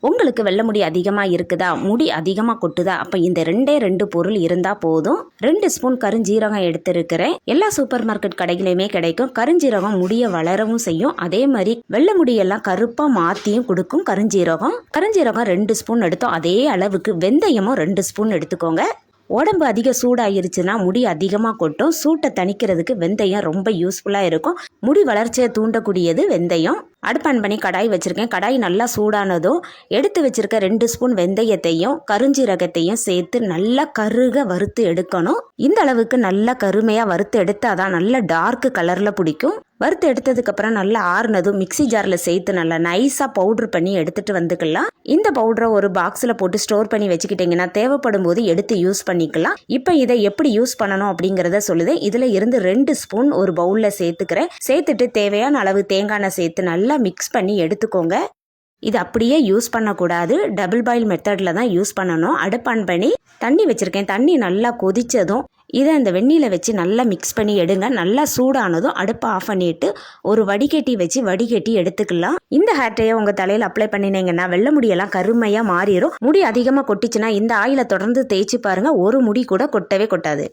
உங்களுக்கு வெள்ளை முடி அதிகமாக இருக்குதா, முடி அதிகமாக கொட்டுதா, அப்போ இந்த ரெண்டு பொருள் இருந்தால் போதும். 2 ஸ்பூன் கருஞ்சீரகம் எடுத்திருக்கிறேன். எல்லா சூப்பர் மார்க்கெட் கடைகளையுமே கிடைக்கும். கருஞ்சீரகம் முடியை வளரவும் செய்யும். அதே மாதிரி வெள்ளை முடியெல்லாம் கருப்பாக மாற்றியும் கொடுக்கும் கருஞ்சீரகம். 2 ஸ்பூன் எடுத்தோம். அதே அளவுக்கு வெந்தயமும் 2 ஸ்பூன் எடுத்துக்கோங்க. உடம்பு அதிக சூடாயிருச்சுன்னா முடி அதிகமாக கொட்டும். சூட்டை தணிக்கிறதுக்கு வெந்தயம் ரொம்ப யூஸ்ஃபுல்லாக இருக்கும். முடி வளர்ச்சியை தூண்டக்கூடியது வெந்தயம். அடுப்பு ஆன் பண்ணி கடாய் வச்சுருக்கேன். கடாய் நல்லா சூடானதும் எடுத்து வச்சுருக்க 2 ஸ்பூன் வெந்தயத்தையும் கருஞ்சீரகத்தையும் சேர்த்து நல்லா கருக வறுத்து எடுக்கணும். இந்த அளவுக்கு நல்லா கருமையாக வறுத்து எடுத்தாதான் நல்லா டார்க் கலரில் பிடிக்கும். வறுத்து எடுத்ததுக்கப்புறம் நல்லா ஆறுனதும் மிக்சி ஜாரில் சேர்த்து நல்லா நைஸாக பவுட்ரு பண்ணி எடுத்துகிட்டு வந்துக்கலாம். இந்த பவுடரை ஒரு பாக்ஸில் போட்டு ஸ்டோர் பண்ணி வச்சுக்கிட்டிங்கன்னா தேவைப்படும் போது எடுத்து யூஸ் பண்ணிக்கலாம். இப்போ இதை எப்படி யூஸ் பண்ணணும் அப்படிங்கிறத சொல்லுது. இதில் இருந்து 2 ஸ்பூன் ஒரு பவுலில் சேர்த்துக்கிறேன். சேர்த்துட்டு தேவையான அளவு தேங்காய் எண்ணெய் சேர்த்து நல்லா மிக்ஸ் பண்ணி எடுத்துக்கோங்க. இது அப்படியே யூஸ் பண்ணக்கூடாது. டபுள் பாயில் மெத்தடில் தான் யூஸ் பண்ணணும். அடுப்பு ஆன் பண்ணி தண்ணி வச்சுருக்கேன். தண்ணி நல்லா கொதித்ததும் இதை அந்த வெந்நீரில் வச்சு நல்லா மிக்ஸ் பண்ணி எடுங்க. நல்லா சூடானதும் அடுப்பை ஆஃப் பண்ணிவிட்டு ஒரு வடிகட்டி வச்சு வடிகட்டி எடுத்துக்கலாம். இந்த ஹேர்டையை உங்கள் தலையில் அப்ளை பண்ணினீங்கன்னா வெள்ளை முடியெல்லாம் கருமையாக மாறிடும். முடி அதிகமாக கொட்டிச்சுன்னா இந்த ஆயிலை தொடர்ந்து தேய்ச்சி பாருங்கள், ஒரு முடி கூட கொட்டவே கொட்டாது.